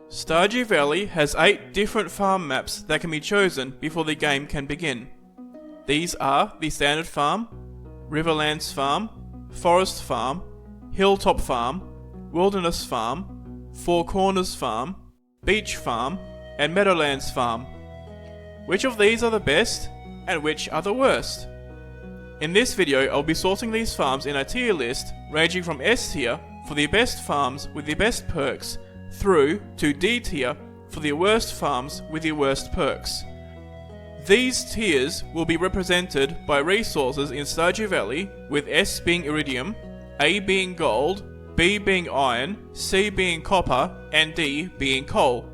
Stardew Valley has 8 different farm maps that can be chosen before the game can begin. These are the Standard Farm, Riverlands Farm, Forest Farm, Hilltop Farm, Wilderness Farm, Four Corners Farm, Beach Farm, and Meadowlands Farm. Which of these are the best, and which are the worst? In this video, I'll be sorting these farms in a tier list ranging from S tier for the best farms with the best perks, through to D tier for the worst farms with the worst perks. These tiers will be represented by resources in Stardew Valley, with S being iridium, A being gold, B being iron, C being copper, and D being coal.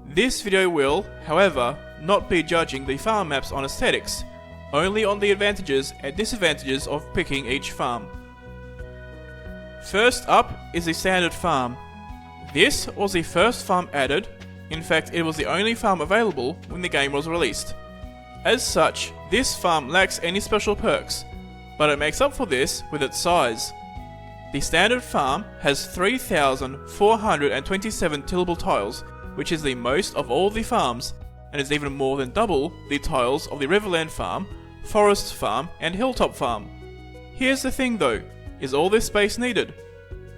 This video will, however, not be judging the farm maps on aesthetics, only on the advantages and disadvantages of picking each farm. First up is the Standard Farm. This was the first farm added. In fact, it was the only farm available when the game was released. As such, this farm lacks any special perks, but it makes up for this with its size. The Standard Farm has 3,427 tillable tiles, which is the most of all the farms, and is even more than double the tiles of the Riverland Farm, Forest Farm, and Hilltop Farm. Here's the thing though, is all this space needed?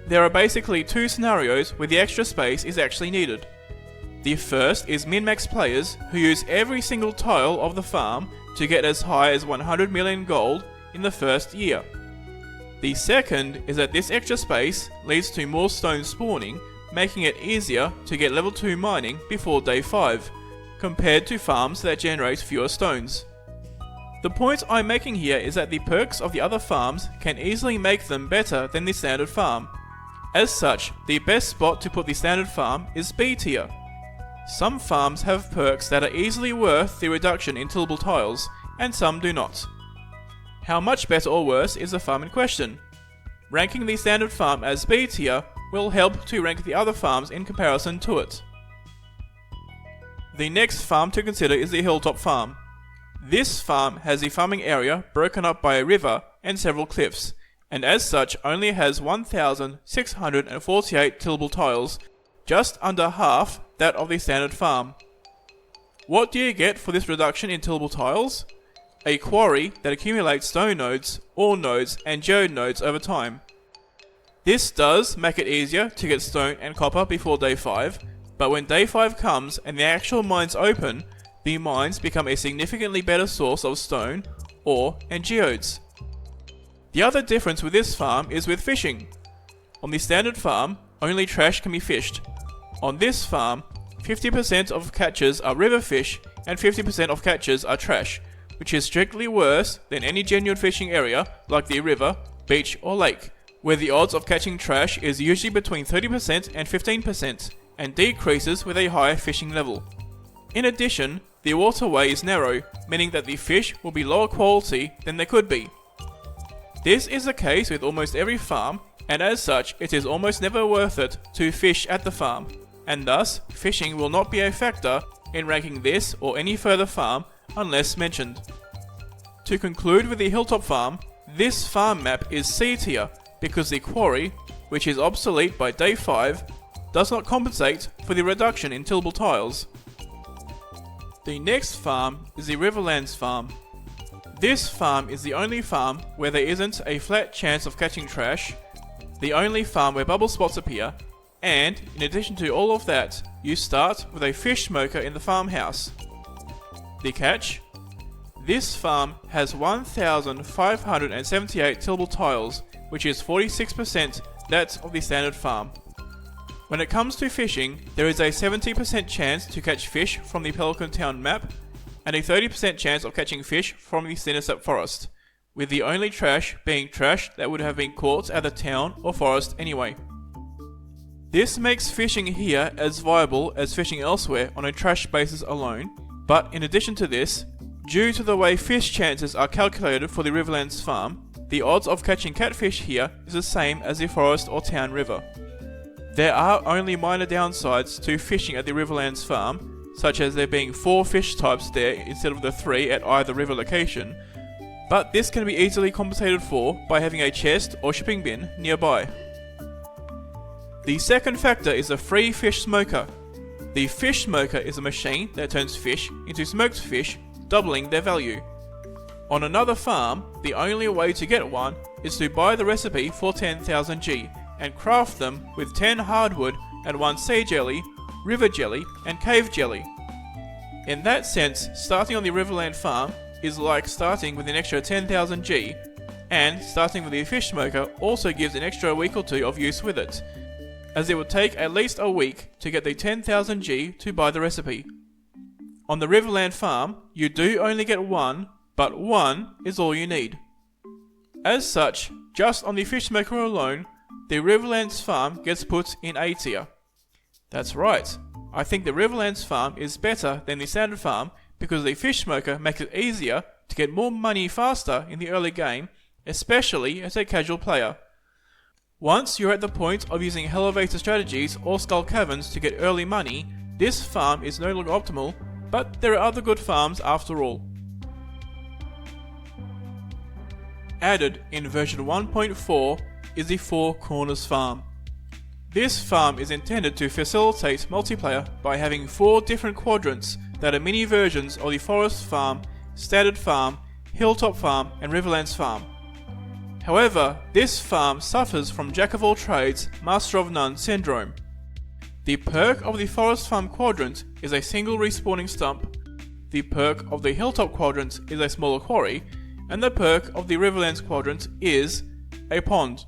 There are basically 2 scenarios where the extra space is actually needed. The first is min-max players who use every single tile of the farm to get as high as 100 million gold in the first year. The second is that this extra space leads to more stone spawning, making it easier to get level 2 mining before day 5, compared to farms that generate fewer stones. The point I'm making here is that the perks of the other farms can easily make them better than the Standard Farm. As such, the best spot to put the Standard Farm is B tier. Some farms have perks that are easily worth the reduction in tillable tiles, and some do not. How much better or worse is the farm in question? Ranking the Standard Farm as B tier will help to rank the other farms in comparison to it. The next farm to consider is the Hilltop Farm. This farm has the farming area broken up by a river and several cliffs, and as such only has 1,648 tillable tiles, just under half that of the Standard Farm. What do you get for this reduction in tillable tiles? A quarry that accumulates stone nodes, ore nodes, and geode nodes over time. This does make it easier to get stone and copper before day 5, but when day 5 comes and the actual mines open, the mines become a significantly better source of stone, ore, and geodes. The other difference with this farm is with fishing. On the Standard Farm, only trash can be fished. On this farm, 50% of catches are river fish and 50% of catches are trash, which is strictly worse than any genuine fishing area like the river, beach, or lake, where the odds of catching trash is usually between 30% and 15%, and decreases with a higher fishing level. In addition, the waterway is narrow, meaning that the fish will be lower quality than they could be. This is the case with almost every farm, and as such it is almost never worth it to fish at the farm, and thus fishing will not be a factor in ranking this or any further farm unless mentioned. To conclude with the Hilltop Farm, this farm map is C tier because the quarry, which is obsolete by day 5, does not compensate for the reduction in tillable tiles. The next farm is the Riverlands Farm. This farm is the only farm where there isn't a flat chance of catching trash, the only farm where bubble spots appear, and in addition to all of that, you start with a fish smoker in the farmhouse. The catch? This farm has 1,578 tillable tiles, which is 46% that of the Standard Farm. When it comes to fishing, there is a 70% chance to catch fish from the Pelican Town map, and a 30% chance of catching fish from the Cinesap Forest, with the only trash being trash that would have been caught at the town or forest anyway. This makes fishing here as viable as fishing elsewhere on a trash basis alone, but in addition to this, due to the way fish chances are calculated for the Riverlands Farm, the odds of catching catfish here is the same as the forest or town river. There are only minor downsides to fishing at the Riverlands Farm, such as there being 4 fish types there instead of the 3 at either river location, but this can be easily compensated for by having a chest or shipping bin nearby. The second factor is a free fish smoker. The fish smoker is a machine that turns fish into smoked fish, doubling their value. On another farm, the only way to get one is to buy the recipe for 10,000 G and craft them with 10 hardwood and 1 sea jelly, river jelly and cave jelly. In that sense, starting on the Riverland Farm is like starting with an extra 10,000 G, and starting with the fish smoker also gives an extra week or two of use with it, as it would take at least a week to get the 10,000 G to buy the recipe. On the Riverland Farm, you do only get one, but one is all you need. As such, just on the fish smoker alone, the Riverlands Farm gets put in A tier. That's right, I think the Riverlands Farm is better than the Standard Farm because the fish smoker makes it easier to get more money faster in the early game, especially as a casual player. Once you're at the point of using elevator strategies or skull caverns to get early money, this farm is no longer optimal, but there are other good farms after all. Added in version 1.4 is the Four Corners Farm. This farm is intended to facilitate multiplayer by having 4 different quadrants that are mini versions of the Forest Farm, Standard Farm, Hilltop Farm and Riverlands Farm. However, this farm suffers from Jack of all trades, Master of none syndrome. The perk of the Forest Farm quadrant is a single respawning stump, the perk of the Hilltop quadrant is a smaller quarry, and the perk of the Riverlands quadrant is a pond.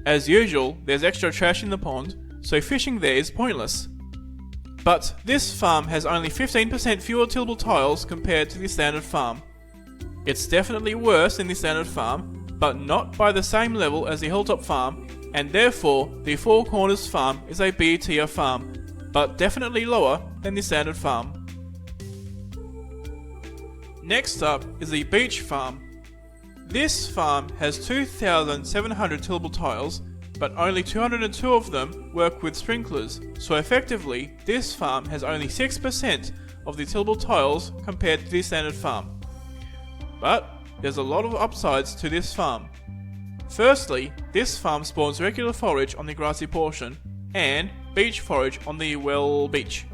As usual, there's extra trash in the pond, so fishing there is pointless. But this farm has only 15% fewer tillable tiles compared to the Standard Farm. It's definitely worse than the Standard Farm, but not by the same level as the Hilltop Farm, and therefore the Four Corners Farm is a B tier farm, but definitely lower than the Standard Farm. Next up is the Beach Farm. This farm has 2,700 tillable tiles, but only 202 of them work with sprinklers, so effectively this farm has only 6% of the tillable tiles compared to the Standard Farm. But there's a lot of upsides to this farm. Firstly, this farm spawns regular forage on the grassy portion, and beach forage on the beach.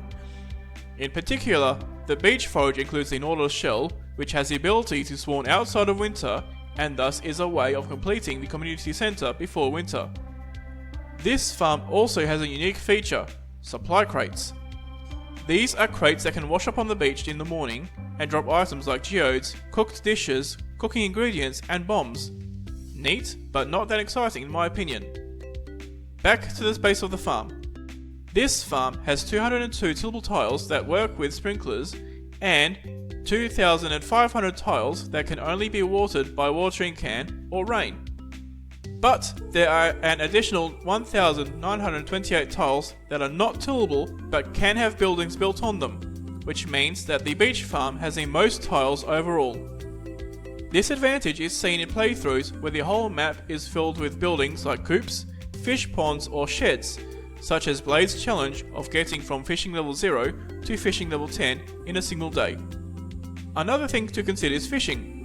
In particular, the beach forage includes the Nautilus shell, which has the ability to spawn outside of winter, and thus is a way of completing the community center before winter. This farm also has a unique feature, supply crates. These are crates that can wash up on the beach in the morning and drop items like geodes, cooked dishes, cooking ingredients and bombs. Neat, but not that exciting in my opinion. Back to the base of the farm. This farm has 202 tillable tiles that work with sprinklers and 2,500 tiles that can only be watered by watering can or rain. But there are an additional 1,928 tiles that are not tillable but can have buildings built on them, which means that the beach farm has the most tiles overall. This advantage is seen in playthroughs where the whole map is filled with buildings like coops, fish ponds or sheds, such as Blade's challenge of getting from fishing level 0 to fishing level 10 in a single day. Another thing to consider is fishing.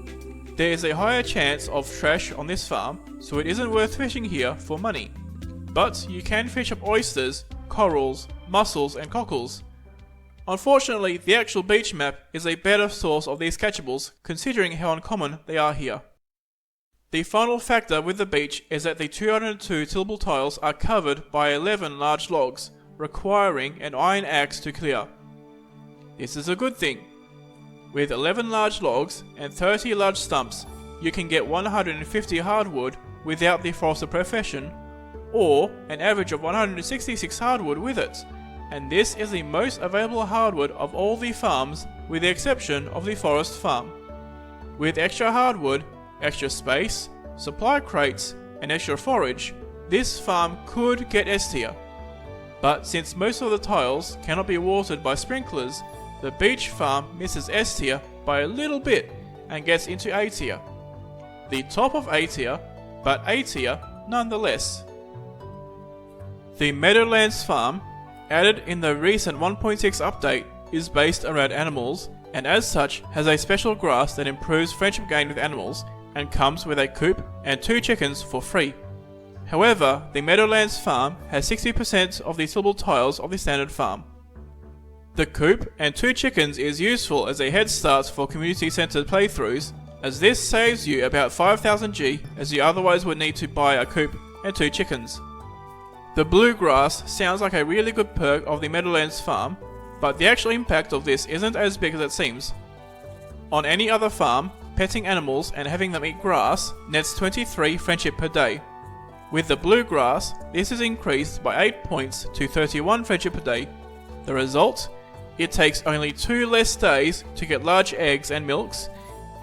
There is a higher chance of trash on this farm, so it isn't worth fishing here for money. But you can fish up oysters, corals, mussels and cockles. Unfortunately, the actual beach map is a better source of these catchables, considering how uncommon they are here. The final factor with the beach is that the 202 tillable tiles are covered by 11 large logs, requiring an iron axe to clear. This is a good thing. With 11 large logs and 30 large stumps, you can get 150 hardwood without the Forester profession, or an average of 166 hardwood with it, and this is the most available hardwood of all the farms with the exception of the Forest Farm. With extra hardwood, extra space, supply crates, and extra forage, this farm could get S tier. But since most of the tiles cannot be watered by sprinklers, the beach farm misses S tier by a little bit and gets into A tier. The top of A tier, but A tier nonetheless. The Meadowlands Farm, added in the recent 1.6 update, is based around animals and as such has a special grass that improves friendship gained with animals and comes with a coop and 2 chickens for free. However, the Meadowlands Farm has 60% of the tillable tiles of the Standard Farm. The coop and 2 chickens is useful as a head start for community-centered playthroughs, as this saves you about 5000 G, as you otherwise would need to buy a coop and 2 chickens. The bluegrass sounds like a really good perk of the Meadowlands Farm, but the actual impact of this isn't as big as it seems. On any other farm, petting animals and having them eat grass nets 23 friendship per day. With the bluegrass, this is increased by 8 points to 31 friendship per day. The result? It takes only 2 less days to get large eggs and milks,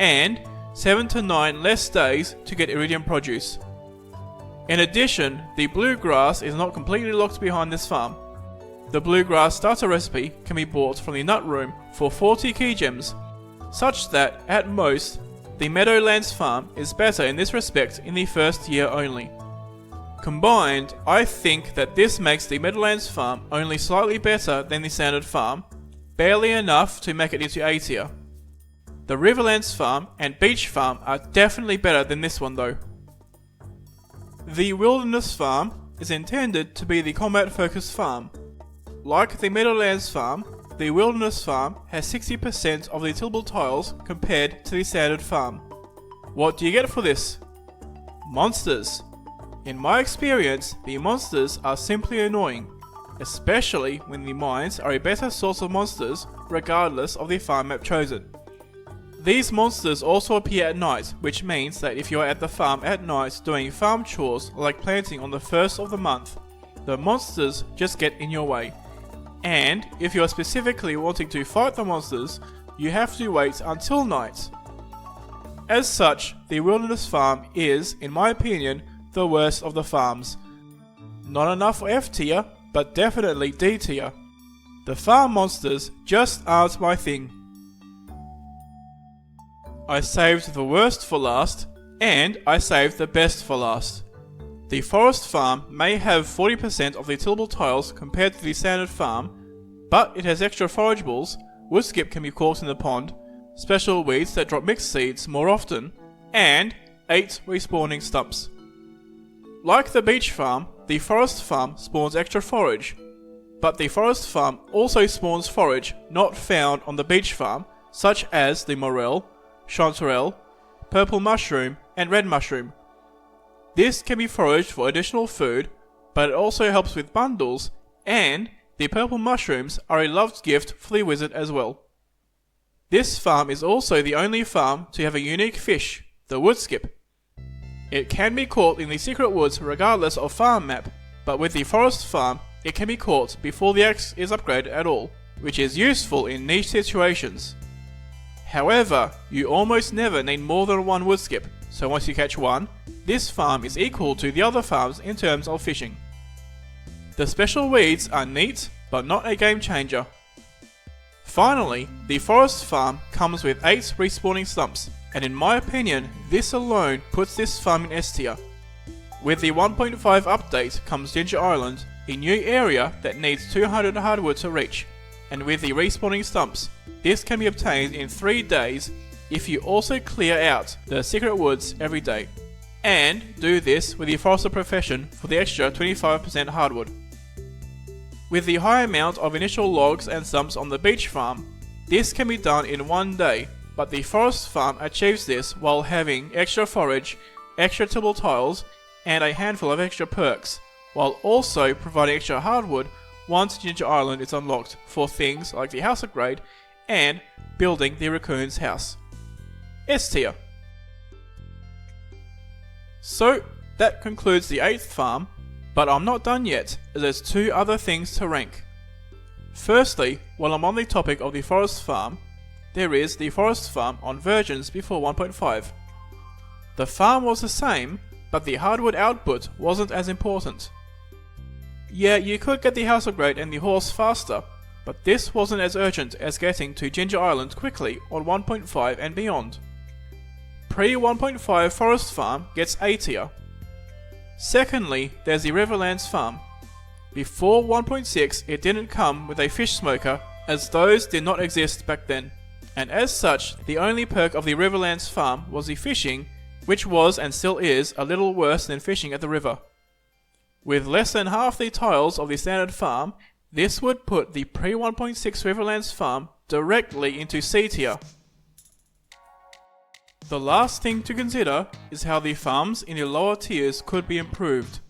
and 7 to 9 less days to get iridium produce. In addition, the bluegrass is not completely locked behind this farm. The bluegrass starter recipe can be bought from the nut room for 40 key gems, such that, at most, the Meadowlands Farm is better in this respect in the first year only. Combined, I think that this makes the Meadowlands Farm only slightly better than the standard farm, barely enough to make it into A tier. The Riverlands Farm and Beach Farm are definitely better than this one though. The Wilderness Farm is intended to be the combat-focused farm. Like the Meadowlands Farm, the Wilderness Farm has 60% of the tillable tiles compared to the standard farm. What do you get for this? Monsters. In my experience, the monsters are simply annoying, especially when the mines are a better source of monsters regardless of the farm map chosen. These monsters also appear at night, which means that if you are at the farm at night doing farm chores like planting on the first of the month, the monsters just get in your way. And if you are specifically wanting to fight the monsters, you have to wait until night. As such, the Wilderness Farm is, in my opinion, the worst of the farms. Not enough for F tier, but definitely D tier. The farm monsters just aren't my thing. I saved the worst for last, and I saved the best for last. The Forest Farm may have 40% of the tillable tiles compared to the standard farm, but it has extra forageables, wood skip can be caught in the pond, special weeds that drop mixed seeds more often, and 8 respawning stumps. Like the Beach Farm, the Forest Farm spawns extra forage, but the Forest Farm also spawns forage not found on the Beach Farm, such as the morel, chanterelle, purple mushroom, and red mushroom. This can be foraged for additional food, but it also helps with bundles, and the purple mushrooms are a loved gift for the wizard as well. This farm is also the only farm to have a unique fish, the wood skip. It can be caught in the secret woods regardless of farm map, but with the forest farm, it can be caught before the axe is upgraded at all, which is useful in niche situations. However, you almost never need more than one wood skip, so once you catch one, this farm is equal to the other farms in terms of fishing. The special weeds are neat, but not a game changer. Finally, the forest farm comes with 8 respawning stumps, and in my opinion, this alone puts this farm in S tier. With the 1.5 update comes Ginger Island, a new area that needs 200 hardwood to reach, and with the respawning stumps, this can be obtained in 3 days if you also clear out the secret woods every day, and do this with the forester profession for the extra 25% hardwood. With the high amount of initial logs and stumps on the beach farm, this can be done in 1 day, but the forest farm achieves this while having extra forage, extra tillable tiles, and a handful of extra perks, while also providing extra hardwood once Ginger Island is unlocked for things like the house upgrade and building the raccoon's house. S tier. So that concludes the 8th farm, but I'm not done yet, as there's 2 other things to rank. Firstly, while I'm on the topic of the forest farm, there is the forest farm on versions before 1.5. The farm was the same, but the hardwood output wasn't as important. Yeah, you could get the house upgrade and the horse faster, but this wasn't as urgent as getting to Ginger Island quickly on 1.5 and beyond. Pre-1.5 Forest Farm gets A tier. Secondly, there's the Riverlands Farm. Before 1.6 it didn't come with a fish smoker, as those did not exist back then, and as such the only perk of the Riverlands Farm was the fishing, which was and still is a little worse than fishing at the river. With less than half the tiles of the standard farm, This would put the pre-1.6 Riverlands Farm directly into C tier. The last thing to consider is how the farms in the lower tiers could be improved.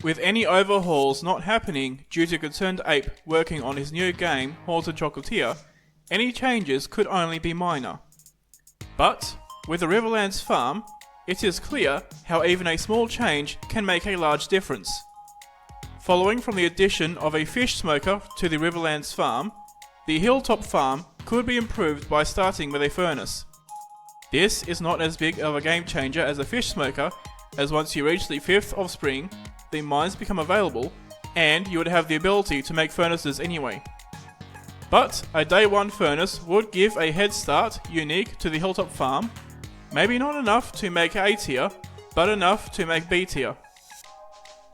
With any overhauls not happening due to Concerned Ape working on his new game, Haunted Chocolatier, any changes could only be minor. But, with the Riverlands Farm, it is clear how even a small change can make a large difference. Following from the addition of a fish smoker to the Riverlands Farm, the Hilltop Farm could be improved by starting with a furnace. This is not as big of a game changer as a fish smoker, as once you reach the 5th of spring, the mines become available, and you would have the ability to make furnaces anyway. But a day 1 furnace would give a head start unique to the Hilltop Farm, maybe not enough to make A tier, but enough to make B tier.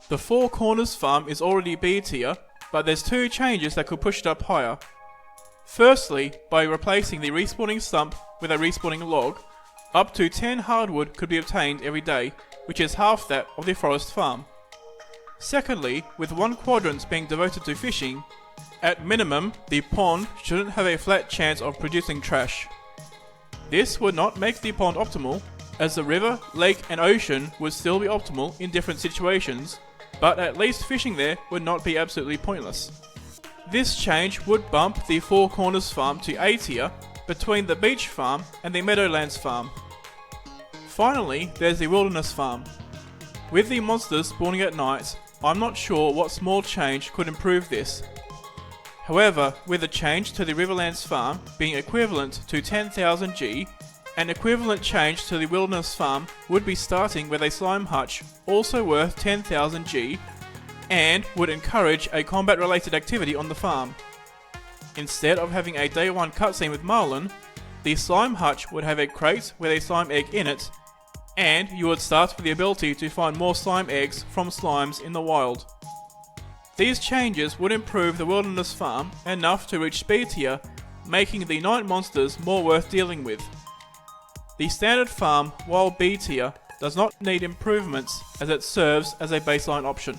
The Four Corners Farm is already B tier, but there's 2 changes that could push it up higher. Firstly, by replacing the respawning stump with a respawning log, up to 10 hardwood could be obtained every day, which is half that of the Forest Farm. Secondly, with 1 quadrant being devoted to fishing, at minimum, the pond shouldn't have a flat chance of producing trash. This would not make the pond optimal, as the river, lake and ocean would still be optimal in different situations, but at least fishing there would not be absolutely pointless. This change would bump the Four Corners Farm to A tier between the Beach Farm and the Meadowlands Farm. Finally, there's the Wilderness Farm. With the monsters spawning at night, I'm not sure what small change could improve this. However, with a change to the Riverlands Farm being equivalent to 10,000 G, an equivalent change to the Wilderness Farm would be starting with a slime hutch also worth 10,000 G, and would encourage a combat related activity on the farm. Instead of having a day 1 cutscene with Marlin, the slime hutch would have a crate with a slime egg in it, and you would start with the ability to find more slime eggs from slimes in the wild. These changes would improve the Wilderness Farm enough to reach B tier, making the night monsters more worth dealing with. The standard farm, while B tier, does not need improvements as it serves as a baseline option.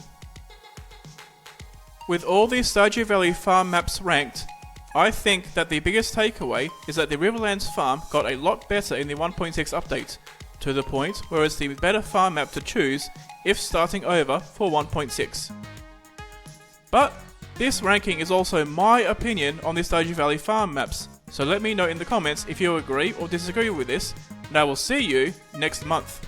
With all these Stardew Valley Farm maps ranked, I think that the biggest takeaway is that the Riverlands Farm got a lot better in the 1.6 update, to the point where it's the better farm map to choose if starting over for 1.6. But this ranking is also my opinion on the Stardew Valley Farm maps, so let me know in the comments if you agree or disagree with this, and I will see you next month.